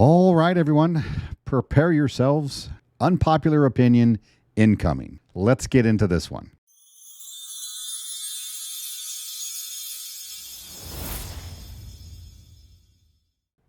All right, everyone, prepare yourselves. Unpopular opinion incoming. Let's get into this one.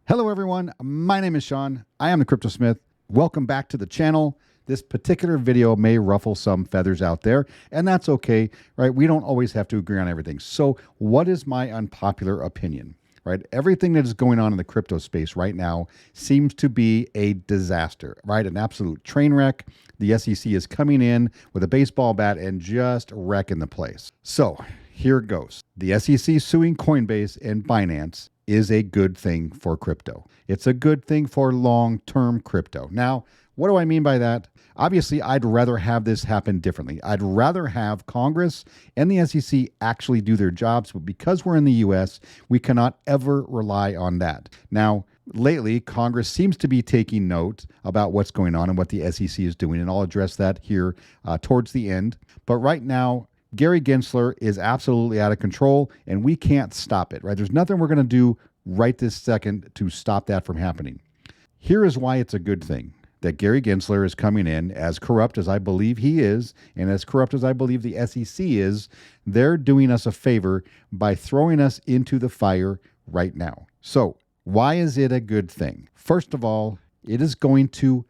Hello, everyone. My name is Sean. I am the Crypto Smith. Welcome back to the channel. This particular video may ruffle some feathers out there, and that's okay, right? We don't always have to agree on everything. So what is my unpopular opinion, right? Everything that is going on in the crypto space right now seems to be a disaster, right? An absolute train wreck. The SEC is coming in with a baseball bat and just wrecking the place. So here it goes. The SEC suing Coinbase and Binance is a good thing for crypto. It's a good thing for long-term crypto. Now, what do I mean by that? Obviously, I'd rather have this happen differently. I'd rather have Congress and the SEC actually do their jobs, but because we're in the US, we cannot ever rely on that. Now, lately, Congress seems to be taking note about what's going on and what the SEC is doing, and I'll address that here towards the end. But right now, Gary Gensler is absolutely out of control, and we can't stop it, right? There's nothing we're going to do right this second to stop that from happening. Here is why it's a good thing that Gary Gensler is coming in, as corrupt as I believe he is, and as corrupt as I believe the SEC is. They're doing us a favor by throwing us into the fire right now. So why is it a good thing? First of all, it is going to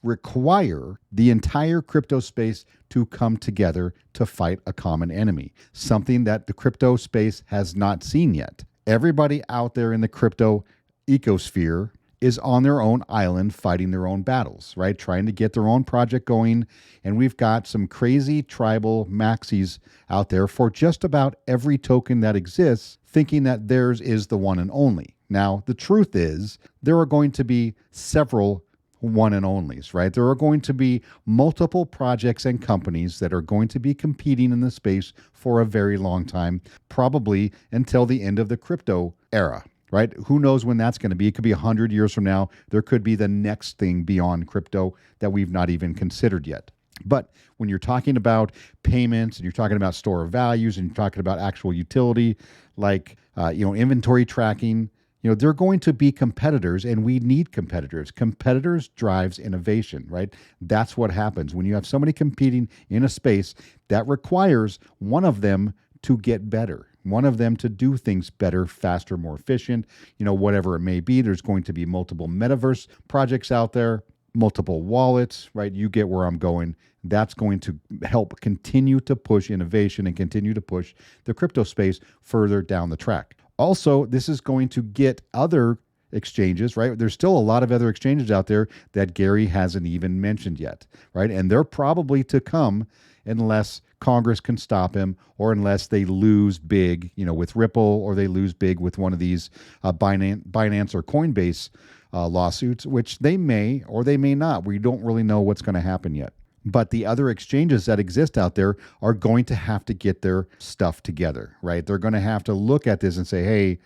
require the entire crypto space to come together to fight a common enemy, something that the crypto space has not seen yet. Everybody out there in the crypto ecosphere is on their own island fighting their own battles, right? Trying to get their own project going. And we've got some crazy tribal maxis out there for just about every token that exists, thinking that theirs is the one and only. Now, the truth is there are going to be several one and onlys, right? There are going to be multiple projects and companies that are going to be competing in the space for a very long time, probably until the end of the crypto era, right? Who knows when that's going to be? It could be 100 years from now. There could be the next thing beyond crypto that we've not even considered yet. But when you're talking about payments and you're talking about store of values and you're talking about actual utility like inventory tracking, they're going to be competitors, and we need competitors. Competitors drives innovation, right? That's what happens. When you have somebody competing in a space, that requires one of them to get better, one of them to do things better, faster, more efficient, whatever it may be. There's going to be multiple metaverse projects out there, multiple wallets, right? You get where I'm going. That's going to help continue to push innovation and continue to push the crypto space further down the track. Also, this is going to get other exchanges, right? There's still a lot of other exchanges out there that Gary hasn't even mentioned yet, right? And they're probably to come unless Congress can stop him, or unless they lose big, with Ripple, or they lose big with one of these Binance or Coinbase lawsuits, which they may or they may not. We don't really know what's going to happen yet. But the other exchanges that exist out there are going to have to get their stuff together, right? They're going to have to look at this and say, hey,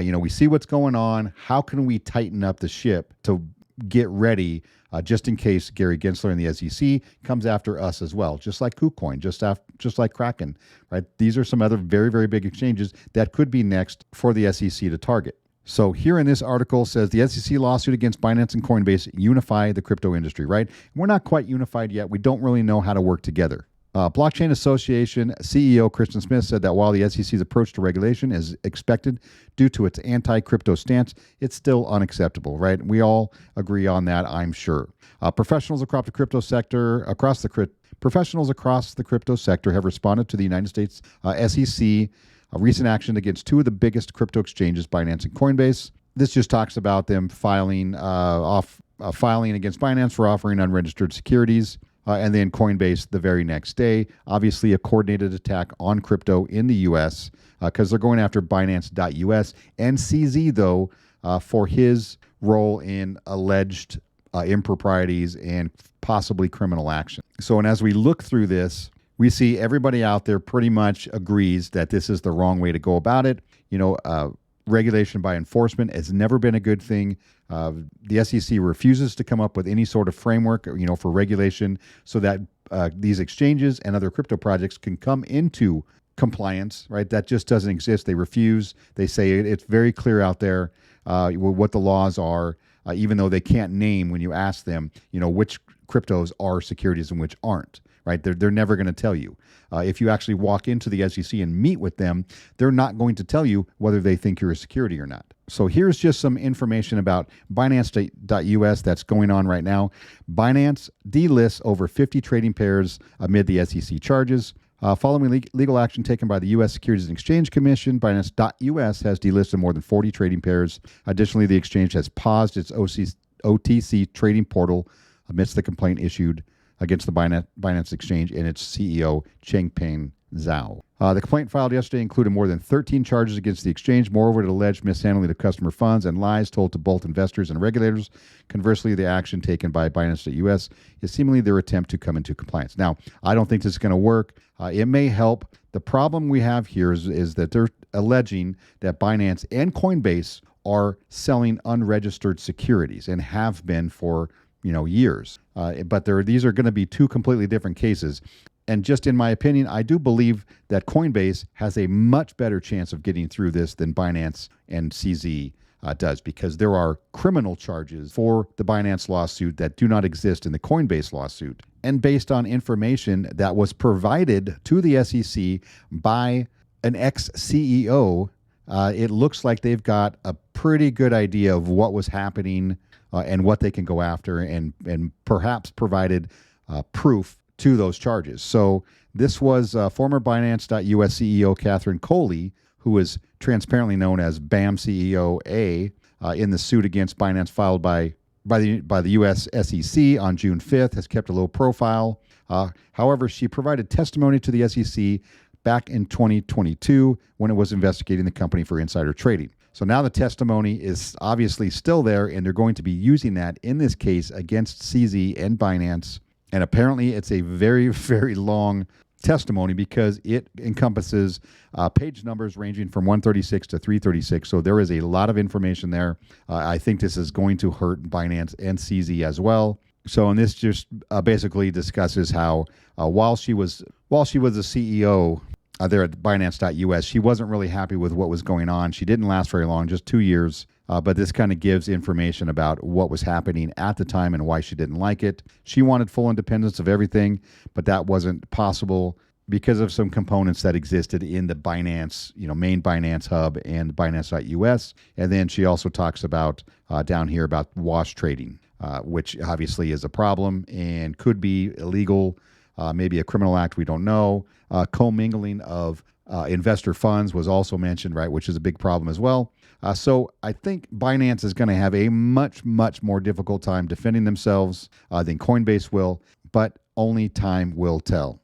we see what's going on. How can we tighten up the ship to get ready just in case Gary Gensler and the SEC comes after us as well, just like KuCoin, just like Kraken, right? These are some other very, very big exchanges that could be next for the SEC to target. So here in this article says the SEC lawsuit against Binance and Coinbase unify the crypto industry, right? We're not quite unified yet. We don't really know how to work together. Blockchain Association CEO Christian Smith said that while the SEC's approach to regulation is expected due to its anti-crypto stance, it's still unacceptable, right? We all agree on that, I'm sure. Professionals across the crypto sector have responded to the United States SEC a recent action against two of the biggest crypto exchanges, Binance and Coinbase. This just talks about them filing against Binance for offering unregistered securities, and then Coinbase the very next day. Obviously, a coordinated attack on crypto in the U.S. Because they're going after Binance.us and CZ, though, for his role in alleged improprieties and possibly criminal action. So, and as we look through this, we see everybody out there pretty much agrees that this is the wrong way to go about it. Regulation by enforcement has never been a good thing. The SEC refuses to come up with any sort of framework, for regulation so that these exchanges and other crypto projects can come into compliance, right? That just doesn't exist. They refuse. They say it's very clear out there what the laws are. even though they can't name when you ask them, which cryptos are securities and which aren't. Right? They're never going to tell you. If you actually walk into the SEC and meet with them, they're not going to tell you whether they think you're a security or not. So here's just some information about Binance.us that's going on right now. Binance delists over 50 trading pairs amid the SEC charges. Following legal action taken by the U.S. Securities and Exchange Commission, Binance.us has delisted more than 40 trading pairs. Additionally, the exchange has paused its OTC trading portal amidst the complaint issued against the Binance exchange and its CEO, Changpeng Zhao. The complaint filed yesterday included more than 13 charges against the exchange. Moreover, it alleged mishandling of customer funds and lies told to both investors and regulators. Conversely, the action taken by Binance.us is seemingly their attempt to come into compliance. Now, I don't think this is going to work. It may help. The problem we have here is that they're alleging that Binance and Coinbase are selling unregistered securities and have been for years. But these are going to be two completely different cases. And just in my opinion, I do believe that Coinbase has a much better chance of getting through this than Binance and CZ does, because there are criminal charges for the Binance lawsuit that do not exist in the Coinbase lawsuit. And based on information that was provided to the SEC by an ex-CEO, it looks like they've got a pretty good idea of what was happening and what they can go after, and perhaps provided proof to those charges. So this was former Binance.us CEO Catherine Coley, who is transparently known as BAM CEO A, in the suit against Binance filed by the U.S. SEC on June 5th, has kept a low profile. However, she provided testimony to the SEC back in 2022 when it was investigating the company for insider trading. So now the testimony is obviously still there, and they're going to be using that in this case against CZ and Binance. And apparently it's a very, very long testimony because it encompasses page numbers ranging from 136 to 336. So there is a lot of information there. I think this is going to hurt Binance and CZ as well. So, and this just basically discusses how while she was the CEO there at Binance.us, she wasn't really happy with what was going on. She didn't last very long, just 2 years. But this kind of gives information about what was happening at the time and why she didn't like it. She wanted full independence of everything, but that wasn't possible because of some components that existed in the Binance, main Binance hub and Binance.us. And then she also talks about down here about wash trading, which obviously is a problem and could be illegal, maybe a criminal act, we don't know. Commingling of investor funds was also mentioned, right, which is a big problem as well. So I think Binance is going to have a much, much more difficult time defending themselves than Coinbase will, but only time will tell.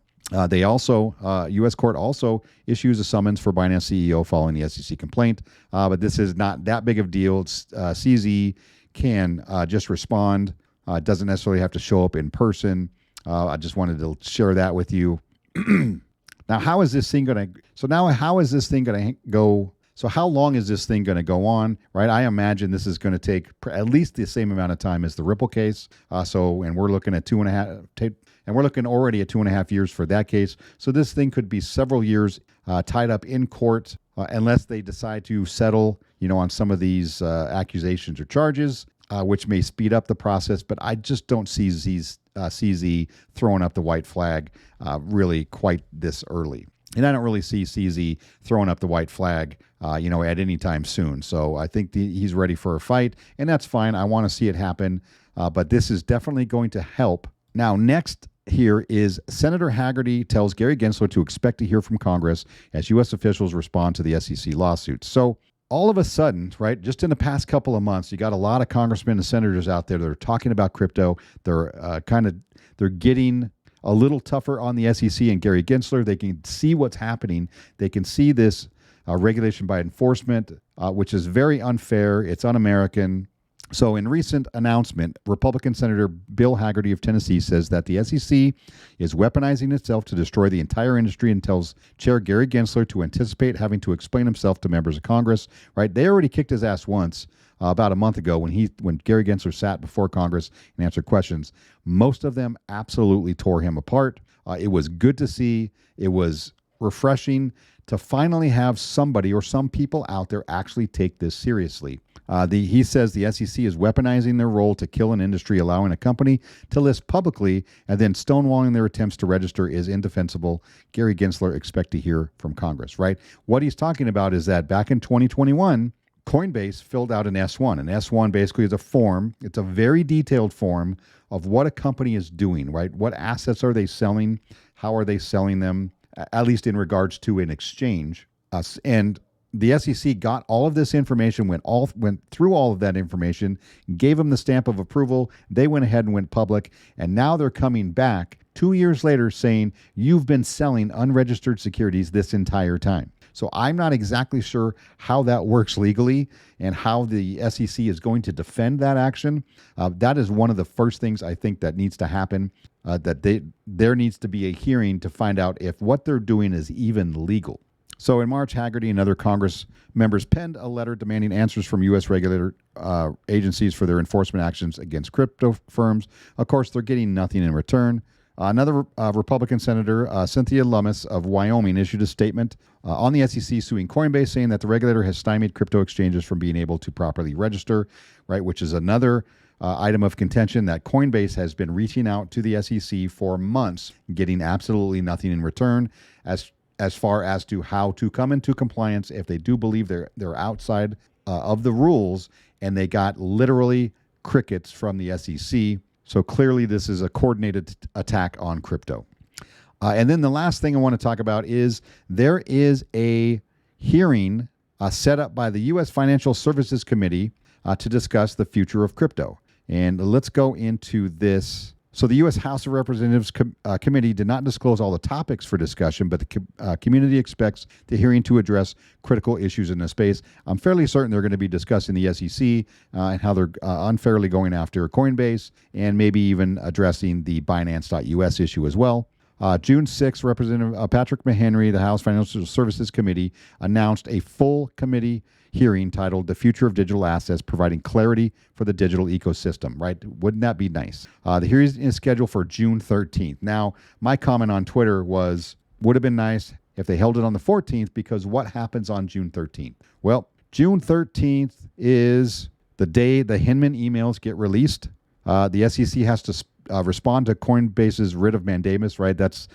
They also, U.S. court also issues a summons for Binance CEO following the SEC complaint, but this is not that big of a deal. CZ can just respond. Doesn't necessarily have to show up in person. I just wanted to share that with you. Now, how is this thing going to? So now, how is this thing going to go? So how long is this thing going to go on? Right, I imagine this is going to take at least the same amount of time as the Ripple case. And we're looking at 2.5, and we're looking already at 2.5 years for that case. So this thing could be several years tied up in court unless they decide to settle, on some of these accusations or charges, which may speed up the process. But I just don't see CZ throwing up the white flag really quite this early. And I don't really see CZ throwing up the white flag, at any time soon. So I think he's ready for a fight, and that's fine. I want to see it happen, but this is definitely going to help. Now, next here is Senator Hagerty tells Gary Gensler to expect to hear from Congress as U.S. officials respond to the SEC lawsuit. So all of a sudden, right, just in the past couple of months, you got a lot of congressmen and senators out there that are talking about crypto. They're they're getting a little tougher on the SEC and Gary Gensler. They can see what's happening. They can see this regulation by enforcement, which is very unfair. It's un-American. So in recent announcement, Republican Senator Bill Hagerty of Tennessee says that the SEC is weaponizing itself to destroy the entire industry and tells Chair Gary Gensler to anticipate having to explain himself to members of Congress. Right? They already kicked his ass once about a month ago when Gary Gensler sat before Congress and answered questions. Most of them absolutely tore him apart. It was good to see. It was refreshing to finally have somebody or some people out there actually take this seriously. He says the SEC is weaponizing their role to kill an industry, allowing a company to list publicly and then stonewalling their attempts to register is indefensible. Gary Gensler expect to hear from Congress, right? What he's talking about is that back in 2021, Coinbase filled out an S1. An S1 basically is a form. It's a very detailed form of what a company is doing, right? What assets are they selling? How are they selling them? At least in regards to an exchange. And the SEC got all of this information, went through all of that information, gave them the stamp of approval. They went ahead and went public. And now they're coming back 2 years later saying, you've been selling unregistered securities this entire time. So I'm not exactly sure how that works legally and how the SEC is going to defend that action. That is one of the first things I think that needs to happen, there needs to be a hearing to find out if what they're doing is even legal. So in March, Hagerty and other Congress members penned a letter demanding answers from U.S. regulator agencies for their enforcement actions against crypto firms. Of course, they're getting nothing in return. Another Republican Senator, Cynthia Lummis of Wyoming, issued a statement on the SEC suing Coinbase, saying that the regulator has stymied crypto exchanges from being able to properly register, right, which is another item of contention that Coinbase has been reaching out to the SEC for months, getting absolutely nothing in return as far as to how to come into compliance if they do believe they're outside of the rules, and they got literally crickets from the SEC. So clearly this is a coordinated attack on crypto. And then the last thing I want to talk about is there is a hearing set up by the U.S. Financial Services Committee to discuss the future of crypto. And let's go into this. So the U.S. House of Representatives Committee did not disclose all the topics for discussion, but the community expects the hearing to address critical issues in the space. I'm fairly certain they're going to be discussing the SEC and how they're unfairly going after Coinbase, and maybe even addressing the Binance.us issue as well. June 6th, Representative Patrick Mahenry, the House Financial Services Committee, announced a full committee hearing titled The Future of Digital Assets, Providing Clarity for the Digital Ecosystem, right? Wouldn't that be nice? The hearing is scheduled for June 13th. Now, my comment on Twitter was, would have been nice if they held it on the 14th, because what happens on June 13th? Well, June 13th is the day the Hinman emails get released. The SEC has to respond to Coinbase's writ of mandamus, right? That's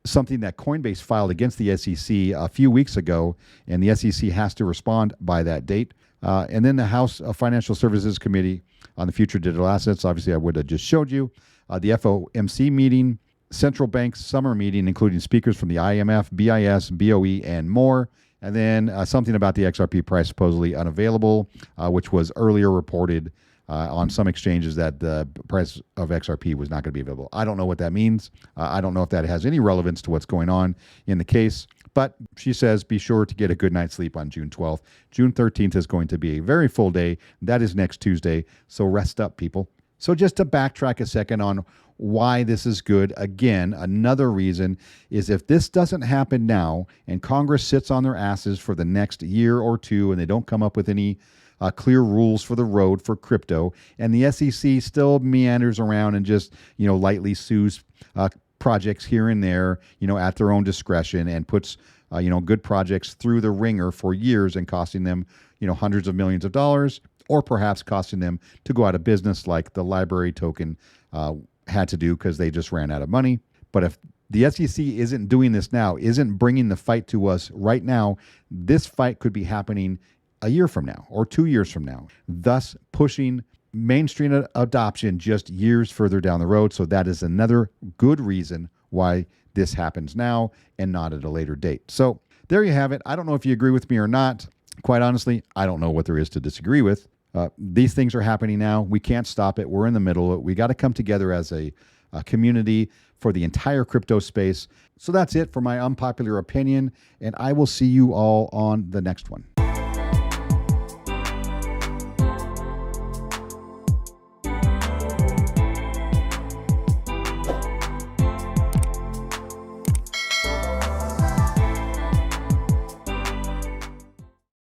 something that Coinbase filed against the SEC a few weeks ago, and the SEC has to respond by that date. And then the House Financial Services Committee on the Future of Digital Assets, obviously I would have just showed you, the FOMC meeting, central bank summer meeting, including speakers from the IMF, BIS, BOE, and more. And then something about the XRP price supposedly unavailable, which was earlier reported on some exchanges that the price of XRP was not going to be available. I don't know what that means. I don't know if that has any relevance to what's going on in the case. But she says, be sure to get a good night's sleep on June 12th. June 13th is going to be a very full day. That is next Tuesday. So rest up, people. So just to backtrack a second on why this is good, again, another reason is if this doesn't happen now and Congress sits on their asses for the next year or two and they don't come up with any clear rules for the road for crypto, and the SEC still meanders around and just, lightly sues projects here and there, at their own discretion, and puts, good projects through the ringer for years and costing them, hundreds of millions of dollars, or perhaps costing them to go out of business like the library token had to do because they just ran out of money. But if the SEC isn't doing this now, isn't bringing the fight to us right now, this fight could be happening a year from now or 2 years from now, thus pushing mainstream adoption just years further down the road. So that is another good reason why this happens now and not at a later date. So there you have it. I don't know if you agree with me or not. Quite honestly, I don't know what there is to disagree with. These things are happening now. We can't stop it. We're in the middle. We got to come together as a community for the entire crypto space. So that's it for my unpopular opinion, and I will see you all on the next one.